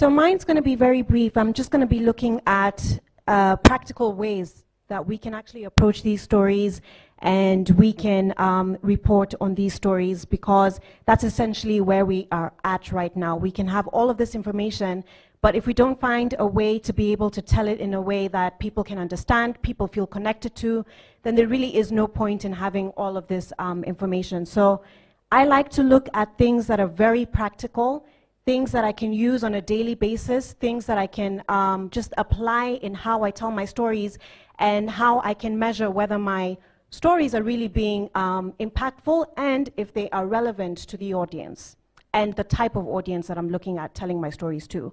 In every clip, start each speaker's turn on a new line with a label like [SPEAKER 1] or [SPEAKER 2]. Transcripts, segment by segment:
[SPEAKER 1] So mine's going to be very brief. I'm just going to be looking at practical ways that we can actually approach these stories and we can report on these stories, because that's essentially where we are at right now. We can have all of this information, but if we don't find a way to be able to tell it in a way that people can understand, people feel connected to, then there really is no point in having all of this information. So I like to look at things that are very practical, things that I can use on a daily basis, things that I can just apply in how I tell my stories, and how I can measure whether my stories are really being impactful and if they are relevant to the audience and the type of audience that I'm looking at telling my stories to.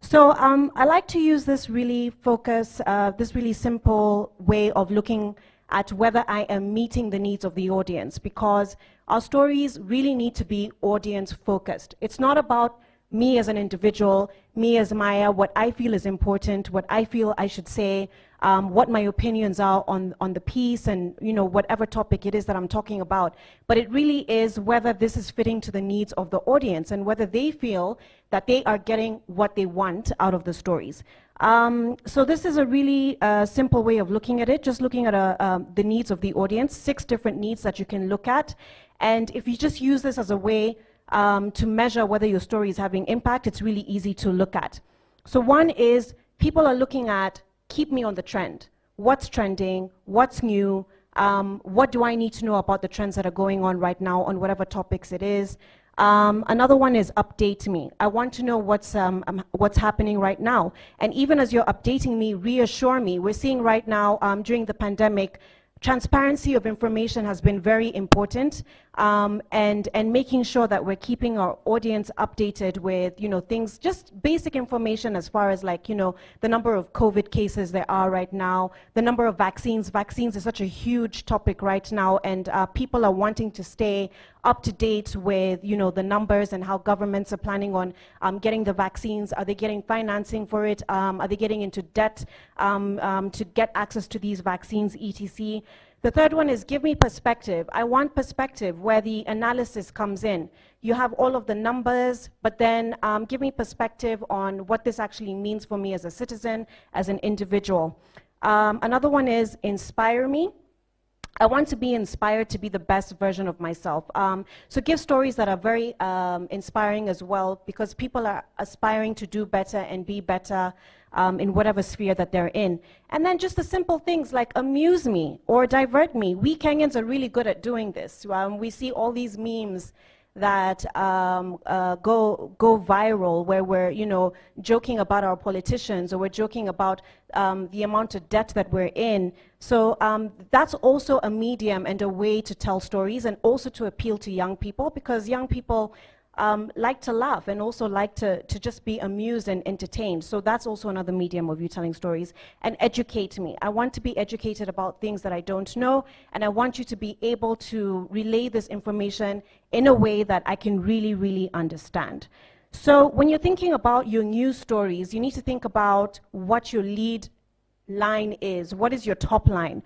[SPEAKER 1] So I like to use this really this really simple way of looking at whether I am meeting the needs of the audience, because our stories really need to be audience focused. It's not about me as an individual, me as Maya, what I feel is important, what I feel I should say, what my opinions are on the piece, and whatever topic it is that I'm talking about. But it really is whether this is fitting to the needs of the audience and whether they feel that they are getting what they want out of the stories. So this is a really simple way of looking at it, just looking at the needs of the audience, 6 different needs that you can look at. And if you just use this as a way to measure whether your story is having impact, it's really easy to look at. So one is, people are looking at, keep me on the trend. What's trending? What's new? What do I need to know about the trends that are going on right now on whatever topics it is? Another one is, update me. I want to know what's happening right now. And even as you're updating me, reassure me. We're seeing right now, during the pandemic, transparency of information has been very important, and making sure that we're keeping our audience updated with things, just basic information as far as the number of COVID cases there are right now, the number of vaccines. Vaccines is such a huge topic right now, and people are wanting to stay up to date with the numbers and how governments are planning on getting the vaccines. Are they getting financing for it? Are they getting into debt to get access to these vaccines, etc. The third one is, give me perspective. I want perspective where the analysis comes in. You have all of the numbers, but then give me perspective on what this actually means for me as a citizen, as an individual. Another one is, inspire me. I want to be inspired to be the best version of myself. So give stories that are very inspiring as well, because people are aspiring to do better and be better in whatever sphere that they're in. And then just the simple things like amuse me or divert me. We Kenyans are really good at doing this. We see all these memes that go viral, where we're joking about our politicians, or we're joking about the amount of debt that we're in. So that's also a medium and a way to tell stories, and also to appeal to young people, because young people like to laugh and also like to just be amused and entertained. So that's also another medium of you telling stories. And educate me. I want to be educated about things that I don't know, and I want you to be able to relay this information in a way that I can really, really understand. So when you're thinking about your news stories, you need to think about what your lead line is. What is your top line?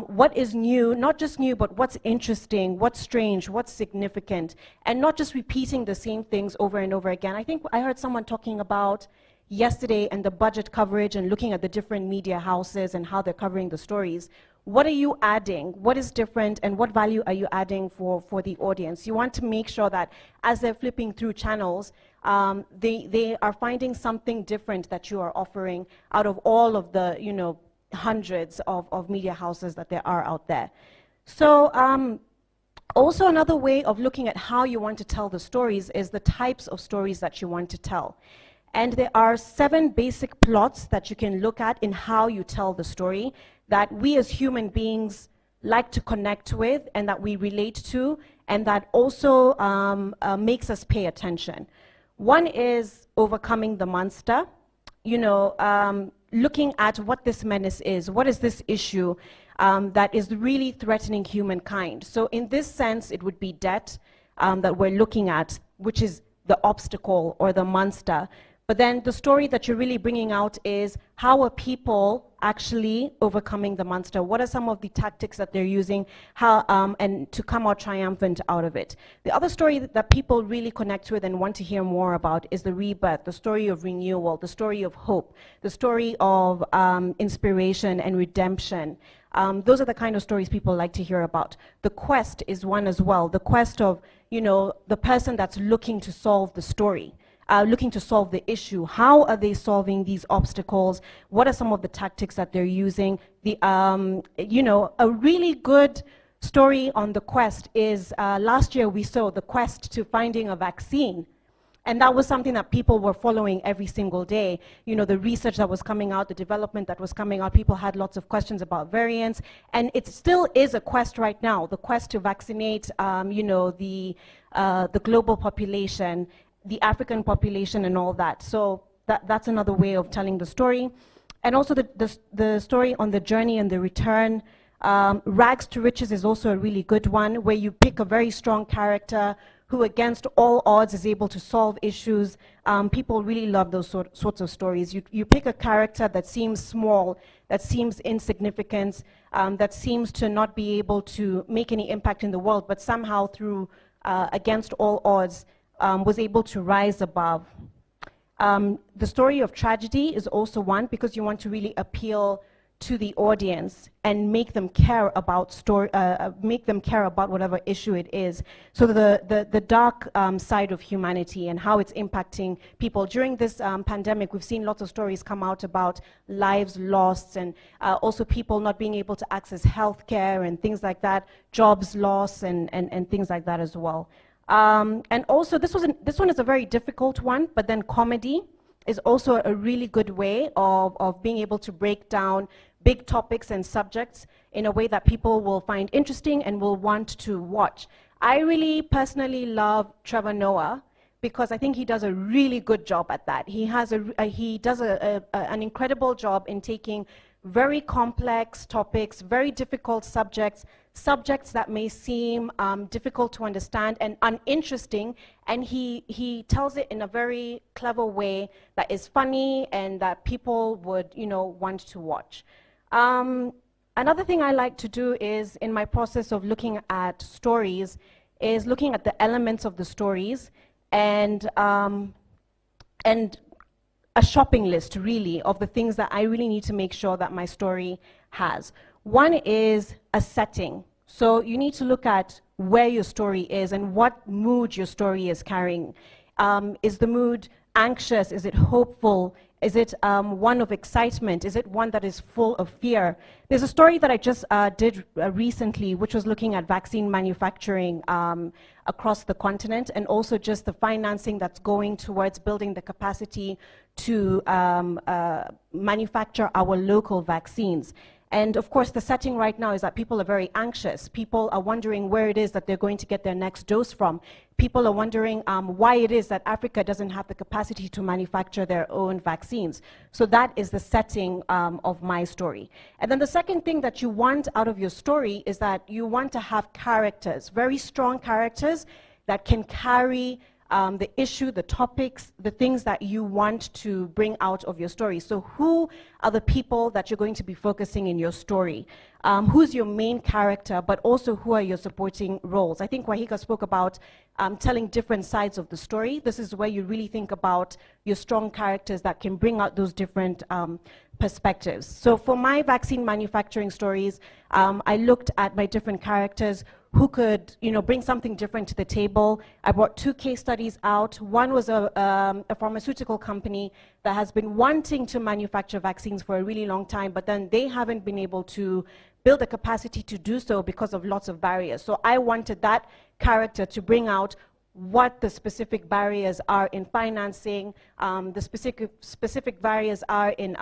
[SPEAKER 1] What is new, not just new, but what's interesting, what's strange, what's significant, and not just repeating the same things over and over again. I think I heard someone talking about yesterday and the budget coverage and looking at the different media houses and how they're covering the stories. What are you adding? What is different, and what value are you adding for the audience? You want to make sure that as they're flipping through channels, they are finding something different that you are offering out of all of the hundreds of media houses that there are out there. So also another way of looking at how you want to tell the stories is the types of stories that you want to tell. And there are 7 basic plots that you can look at in how you tell the story that we as human beings like to connect with, and that we relate to, and that also makes us pay attention. One is overcoming the monster, looking at what this menace is. What is this issue that is really threatening humankind? So in this sense, it would be debt that we're looking at, which is the obstacle or the monster. But then the story that you're really bringing out is how are people actually overcoming the monster? What are some of the tactics that they're using, and to come out triumphant out of it? The other story that people really connect with and want to hear more about is the rebirth, the story of renewal, the story of hope, the story of inspiration and redemption. Those are the kind of stories people like to hear about. The quest is one as well, the quest of, the person that's looking to solve the story. Looking to solve the issue. How are they solving these obstacles? What are some of the tactics that they're using? A really good story on the quest is last year we saw the quest to finding a vaccine. And that was something that people were following every single day. The research that was coming out, the development that was coming out, people had lots of questions about variants. And it still is a quest right now, the quest to vaccinate, the global population, the African population and all that. So that's another way of telling the story. And also the story on the journey and the return. Rags to Riches is also a really good one, where you pick a very strong character who against all odds is able to solve issues. People really love those sorts of stories. You pick a character that seems small, that seems insignificant, that seems to not be able to make any impact in the world, but somehow through against all odds, was able to rise above. The story of tragedy is also one, because you want to really appeal to the audience and make them care about whatever issue it is. So the dark side of humanity and how it's impacting people. During this pandemic, we've seen lots of stories come out about lives lost, and also people not being able to access healthcare and things like that, jobs lost and things like that as well. And also, this one is a very difficult one, but then comedy is also a really good way of being able to break down big topics and subjects in a way that people will find interesting and will want to watch. I really personally love Trevor Noah, because I think he does a really good job at that. He does an incredible job in taking very complex topics, very difficult subjects that may seem difficult to understand and uninteresting, and he tells it in a very clever way that is funny and that people would, want to watch. Another thing I like to do is, in my process of looking at stories, is looking at the elements of the stories and a shopping list, really, of the things that I really need to make sure that my story has. One is a setting. So you need to look at where your story is and what mood your story is carrying. Is the mood anxious? Is it hopeful? Is it one of excitement? Is it one that is full of fear? There's a story that I just did recently, which was looking at vaccine manufacturing across the continent, and also just the financing that's going towards building the capacity to manufacture our local vaccines. And of course, the setting right now is that people are very anxious. People are wondering where it is that they're going to get their next dose from. People are wondering why it is that Africa doesn't have the capacity to manufacture their own vaccines. So that is the setting of my story. And then the second thing that you want out of your story is that you want to have characters, very strong characters that can carry the issue, the topics, the things that you want to bring out of your story. So who are the people that you're going to be focusing in your story? Who's your main character, but also who are your supporting roles? I think Wahika spoke about telling different sides of the story. This is where you really think about your strong characters that can bring out those different perspectives. So for my vaccine manufacturing stories, I looked at my different characters who could, bring something different to the table. I brought 2 case studies out. One was a pharmaceutical company that has been wanting to manufacture vaccines for a really long time, but then they haven't been able to build the capacity to do so because of lots of barriers. So I wanted that character to bring out what the specific barriers are in financing, the specific barriers are in,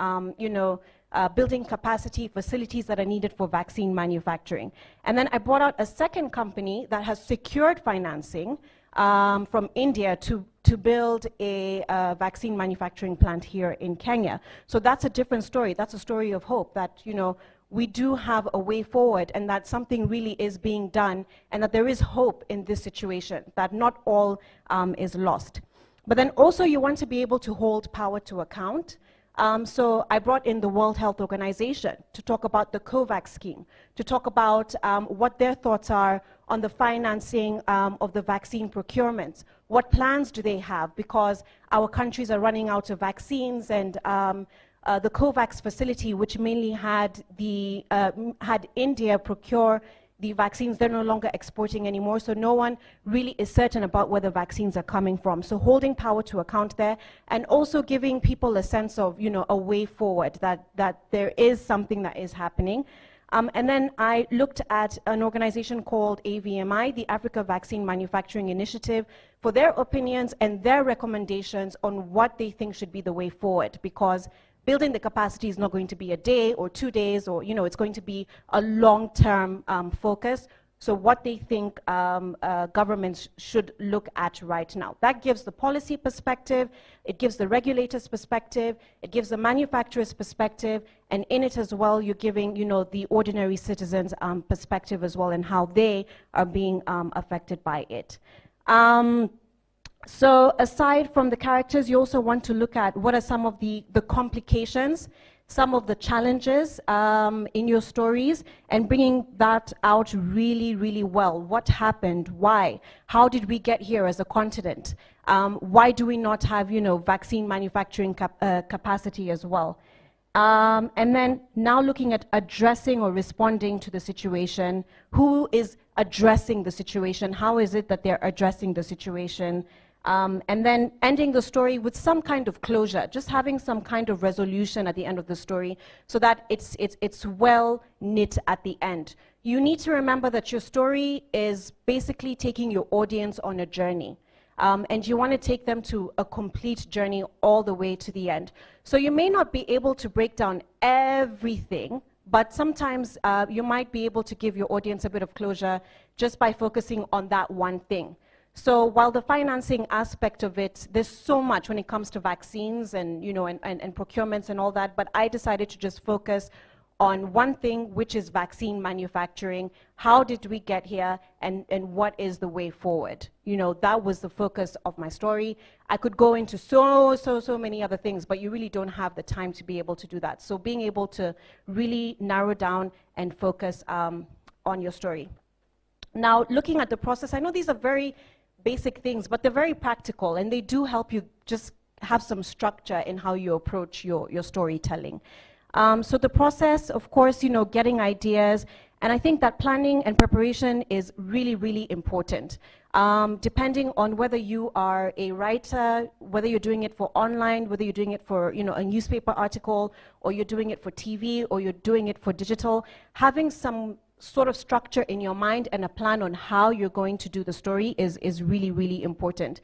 [SPEAKER 1] building capacity, facilities that are needed for vaccine manufacturing. And then I brought out a second company that has secured financing from India to build a vaccine manufacturing plant here in Kenya. So that's a different story. That's a story of hope that, we do have a way forward, and that something really is being done, and that there is hope in this situation, that not all is lost. But then also you want to be able to hold power to account. So I brought in the World Health Organization to talk about the COVAX scheme, to talk about what their thoughts are on the financing of the vaccine procurements. What plans do they have? Because our countries are running out of vaccines, and the COVAX facility, which mainly had India procure the vaccines, they're no longer exporting anymore, so no one really is certain about where the vaccines are coming from. So holding power to account there, and also giving people a sense of, a way forward, that there is something that is happening. And then I looked at an organization called AVMI, the Africa Vaccine Manufacturing Initiative, for their opinions and their recommendations on what they think should be the way forward, because building the capacity is not going to be a day or 2 days, or it's going to be a long-term focus. So what they think governments should look at right now. That gives the policy perspective, it gives the regulators perspective, it gives the manufacturers perspective, and in it as well, you're giving, the ordinary citizens perspective as well, and how they are being affected by it. So aside from the characters, you also want to look at what are some of the complications, some of the challenges in your stories, and bringing that out really, really well. What happened? Why? How did we get here as a continent? Why do we not have, vaccine manufacturing capacity as well? And then now looking at addressing or responding to the situation. Who is addressing the situation? How is it that they're addressing the situation? And then ending the story with some kind of closure, just having some kind of resolution at the end of the story, so that it's well knit at the end. You need to remember that your story is basically taking your audience on a journey. And you want to take them to a complete journey all the way to the end. So you may not be able to break down everything, but sometimes you might be able to give your audience a bit of closure just by focusing on that one thing. So while the financing aspect of it, there's so much when it comes to vaccines and, and procurements and all that, but I decided to just focus on one thing, which is vaccine manufacturing. How did we get here, and what is the way forward? That was the focus of my story. I could go into so many other things, but you really don't have the time to be able to do that. So being able to really narrow down and focus on your story. Now, looking at the process, I know these are very basic things, but they're very practical, and they do help you just have some structure in how you approach your storytelling. So the process, of course, getting ideas, and I think that planning and preparation is really, really important. Depending on whether you are a writer, whether you're doing it for online, whether you're doing it for, a newspaper article, or you're doing it for TV, or you're doing it for digital, having some sort of structure in your mind and a plan on how you're going to do the story is really, really important.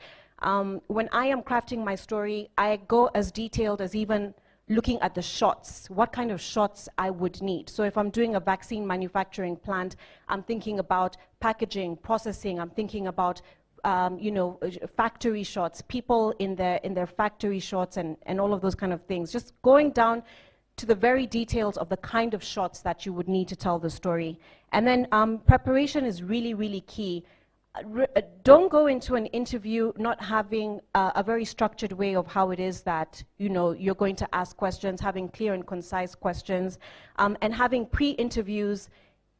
[SPEAKER 1] When I am crafting my story, I go as detailed as even looking at the shots, what kind of shots I would need. So if I'm doing a vaccine manufacturing plant, I'm thinking about packaging, processing, I'm thinking about factory shots, people in their factory shots, and all of those kind of things. Just going down to the very details of the kind of shots that you would need to tell the story. And then preparation is really, really key. Don't go into an interview not having a very structured way of how it is that you're going to ask questions, having clear and concise questions, and having pre-interviews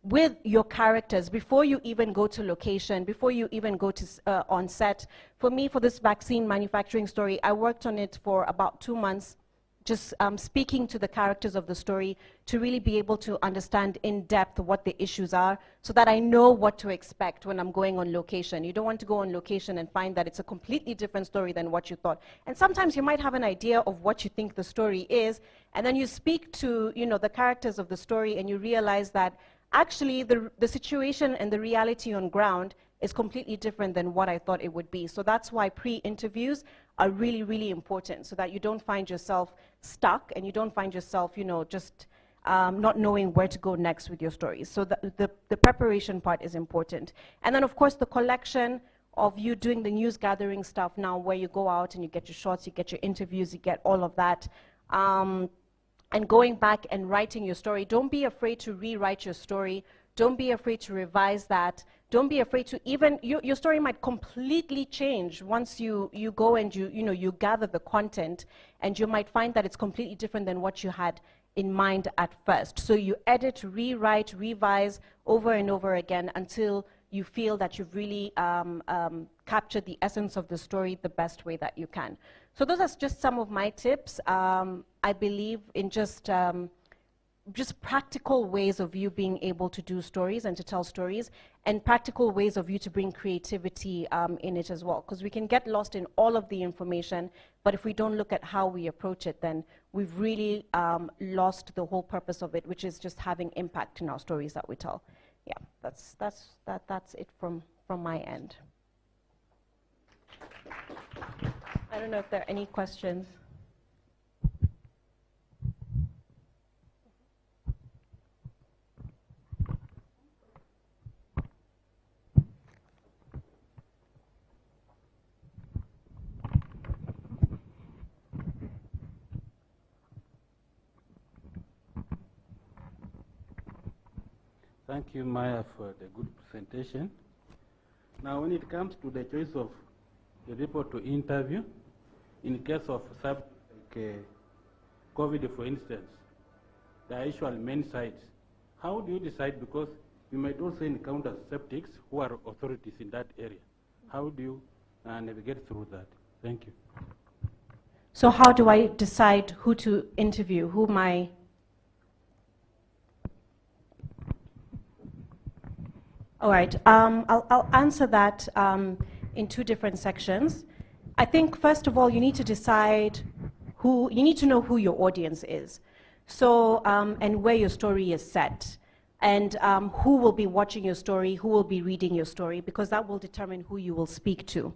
[SPEAKER 1] with your characters before you even go to location, before you even go to on set. For me, for this vaccine manufacturing story, I worked on it for about 2 months, just speaking to the characters of the story to really be able to understand in depth what the issues are, so that I know what to expect when I'm going on location. You don't want to go on location and find that it's a completely different story than what you thought. And sometimes you might have an idea of what you think the story is, and then you speak to the characters of the story, and you realize that actually the situation and the reality on ground is completely different than what I thought it would be. So that's why pre-interviews are really, really important, so that you don't find yourself stuck and you don't find yourself, just not knowing where to go next with your stories. So the preparation part is important. And then, of course, the collection of you doing the news gathering stuff now, where you go out and you get your shots, you get your interviews, you get all of that. And going back and writing your story. Don't be afraid to rewrite your story. Don't be afraid to revise that. don't be afraid to even, your story might completely change once you go and you gather the content, and you might find that it's completely different than what you had in mind at first. So you edit, rewrite, revise over and over again until you feel that you've really captured the essence of the story the best way that you can. So those are just some of my tips. I believe in just practical ways of you being able to do stories and to tell stories, and practical ways of you to bring creativity in it as well. Because we can get lost in all of the information, but if we don't look at how we approach it, then we've really lost the whole purpose of it, which is just having impact in our stories that we tell. Yeah, that's it from my end. I don't know if there are any questions.
[SPEAKER 2] Thank you, Maya, for the good presentation. Now, when it comes to the choice of the people to interview, in case of COVID, for instance, the actual main sites, how do you decide? Because you might also encounter skeptics who are authorities in that area. How do you navigate through that? Thank you.
[SPEAKER 1] So how do I decide who to interview? Who am I? All right, I'll answer that in two different sections. I think, first of all, you need to decide you need to know who your audience is. So, and where your story is set. And who will be watching your story, who will be reading your story, because that will determine who you will speak to.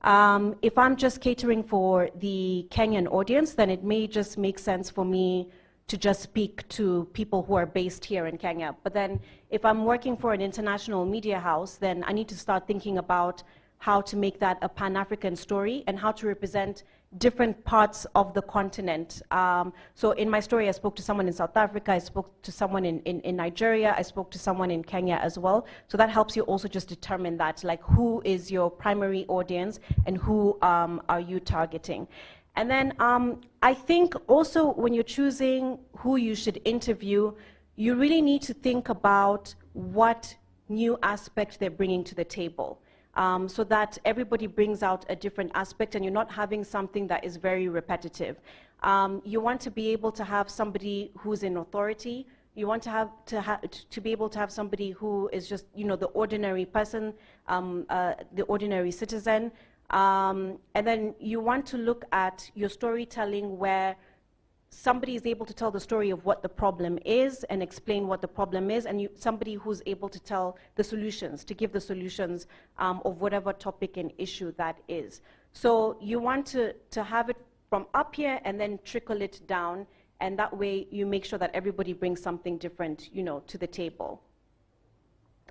[SPEAKER 1] If I'm just catering for the Kenyan audience, then it may just make sense for me to just speak to people who are based here in Kenya. But then if I'm working for an international media house, then I need to start thinking about how to make that a Pan-African story and how to represent different parts of the continent. So in my story, I spoke to someone in South Africa, I spoke to someone in Nigeria, I spoke to someone in Kenya as well. So that helps you also just determine that, like, who is your primary audience and who are you targeting. And then I think also when you're choosing who you should interview, you really need to think about what new aspect they're bringing to the table, so that everybody brings out a different aspect and you're not having something that is very repetitive. You want to be able to have somebody who's in authority. You want to be able to have somebody who is just, the ordinary person, the ordinary citizen. And then you want to look at your storytelling where somebody is able to tell the story of what the problem is and explain what the problem is, and somebody who's able to tell the solutions, to give the solutions of whatever topic and issue that is. So you want to have it from up here and then trickle it down, and that way you make sure that everybody brings something different, to the table.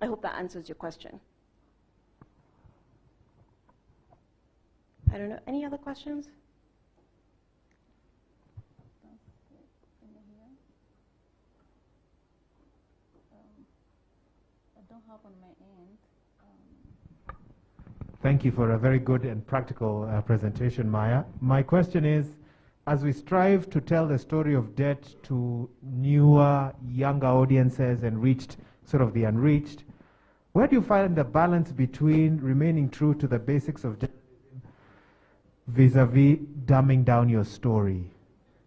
[SPEAKER 1] I hope that answers your question. I don't know, any other questions?
[SPEAKER 3] I don't have on my end.
[SPEAKER 4] Thank you for a very good and practical presentation, Maya. My question is, as we strive to tell the story of debt to newer, younger audiences and reached, sort of the unreached, where do you find the balance between remaining true to the basics of journalism vis-a-vis dumbing down your story?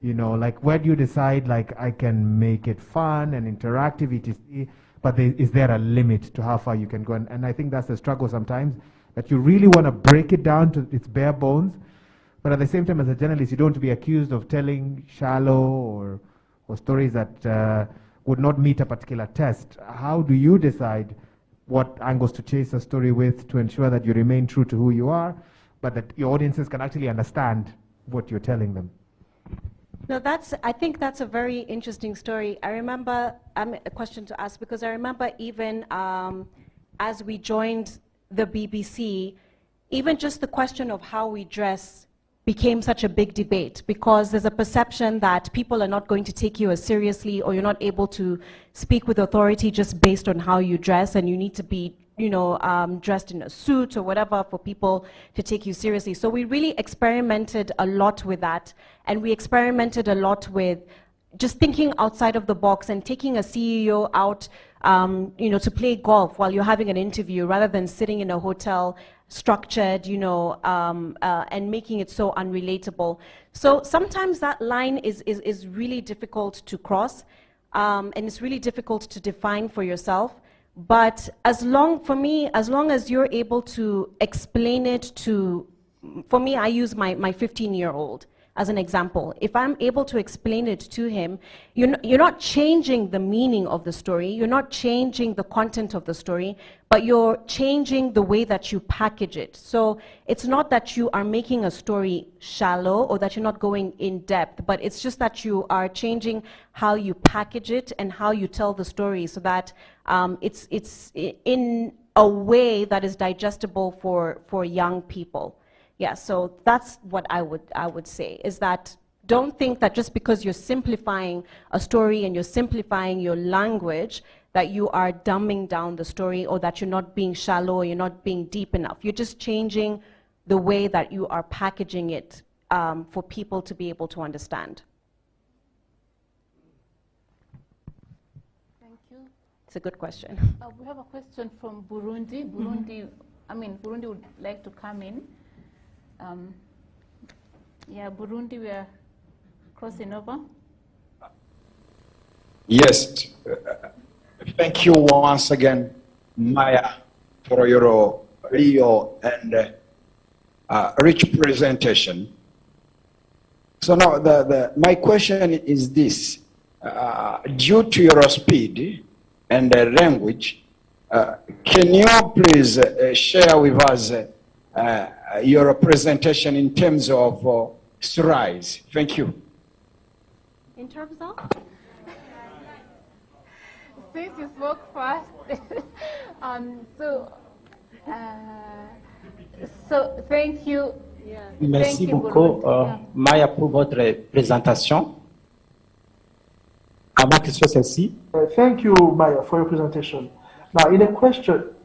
[SPEAKER 4] Like, where do you decide, like, I can make it fun and interactive, etc., but is there a limit to how far you can go? And I think that's the struggle sometimes, that you really want to break it down to its bare bones, but at the same time, as a journalist, you don't want to be accused of telling shallow or stories that would not meet a particular test. How do you decide what angles to chase a story with to ensure that you remain true to who you are, but that your audiences can actually understand what you're telling them?
[SPEAKER 1] No, I think that's a very interesting story. I remember, a question to ask, because I remember even as we joined the BBC, even just the question of how we dress became such a big debate, because there's a perception that people are not going to take you as seriously, or you're not able to speak with authority just based on how you dress, and you need to be dressed in a suit or whatever for people to take you seriously. So we really experimented a lot with that, and we experimented a lot with just thinking outside of the box and taking a CEO out, to play golf while you're having an interview, rather than sitting in a hotel structured, and making it so unrelatable. So sometimes that line is really difficult to cross, and it's really difficult to define for yourself. But as long as you're able to explain it to, for me, I use my 15-year-old as an example. If I'm able to explain it to him, you're not changing the meaning of the story, you're not changing the content of the story, but you're changing the way that you package it. So it's not that you are making a story shallow or that you're not going in depth, but it's just that you are changing how you package it and how you tell the story, so that it's in a way that is digestible for young people. Yeah, so that's what I would say, is that don't think that just because you're simplifying a story and you're simplifying your language, that you are dumbing down the story, or that you're not being shallow or you're not being deep enough. You're just changing the way that you are packaging it for people to be able to understand.
[SPEAKER 3] Thank you.
[SPEAKER 1] It's a good question.
[SPEAKER 3] We have a question from Burundi. Burundi would like to come in. Burundi, we are crossing over.
[SPEAKER 5] Yes. Thank you once again, Maya, for your real and rich presentation. So now my question is this. Due to your speed and language, can you please share with us your presentation in terms of stories? Thank you.
[SPEAKER 1] In terms of?
[SPEAKER 3] Since you spoke fast, so thank you. Yeah.
[SPEAKER 6] Merci beaucoup, Maya, pour votre présentation. Ma question c'est celle-ci.
[SPEAKER 7] Thank you, Maya, for your presentation. Now,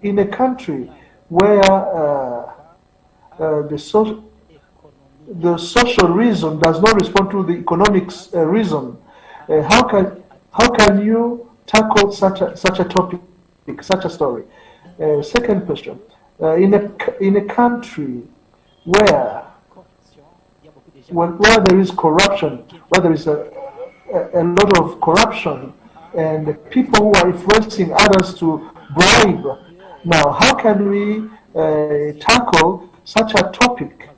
[SPEAKER 7] in a country where the social reason does not respond to the economics reason, how can you tackle such a topic, such a story? Second question: in a country where there is corruption, where there is a lot of corruption, and people who are influencing others to bribe, now how can we tackle such a topic,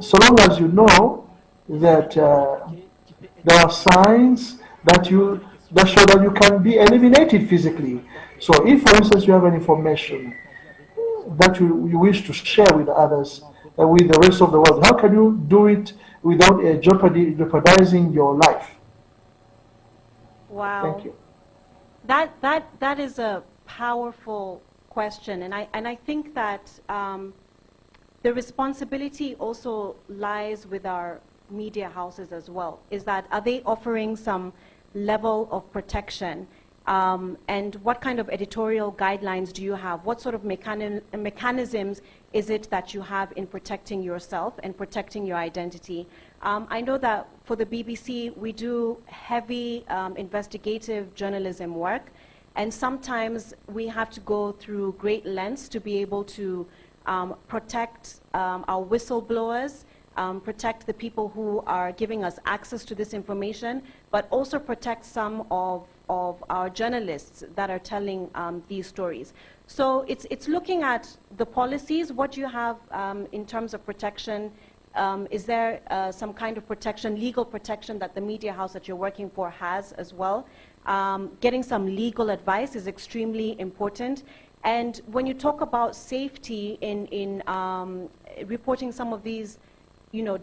[SPEAKER 7] so long as you know that there are signs that show that you can be eliminated physically? So if, for instance, you have an information that you wish to share with others, with the rest of the world, how can you do it without jeopardizing your life?
[SPEAKER 1] Wow.
[SPEAKER 7] Thank you.
[SPEAKER 1] That is a powerful question, and I think that the responsibility also lies with our media houses as well. Is that, are they offering some level of protection? And what kind of editorial guidelines do you have? What sort of mechanisms is it that you have in protecting yourself and protecting your identity? I know that for the BBC, we do heavy investigative journalism work, and sometimes we have to go through great lengths to be able to protect our whistleblowers, protect the people who are giving us access to this information, but also protect some of our journalists that are telling these stories. So it's looking at the policies, what you have in terms of protection. Is there some kind of protection, legal protection, that the media house that you're working for has as well? Getting some legal advice is extremely important. And when you talk about safety in reporting some of these,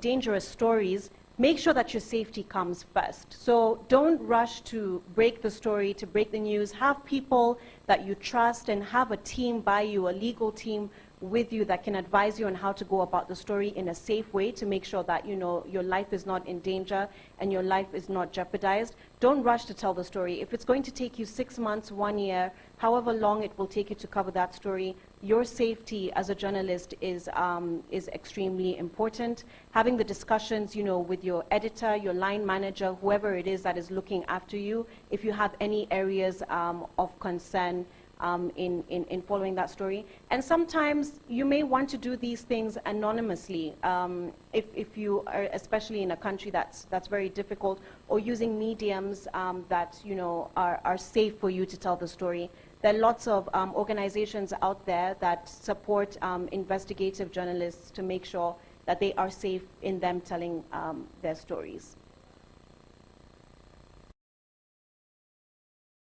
[SPEAKER 1] dangerous stories, make sure that your safety comes first. So don't rush to break the story, to break the news. Have people that you trust, and have a team by you, a legal team with you that can advise you on how to go about the story in a safe way to make sure that, you know, your life is not in danger and your life is not jeopardized. Don't rush to tell the story. If it's going to take you 6 months, 1 year, however long it will take you to cover that story, your safety as a journalist is extremely important. Having the discussions, you know, with your editor, your line manager, whoever it is that is looking after you, if you have any areas of concern in following that story. And sometimes you may want to do these things anonymously, if you are, especially in a country that's very difficult, or using mediums that, you know, are safe for you to tell the story. There are lots of organizations out there that support investigative journalists to make sure that they are safe in them telling their stories.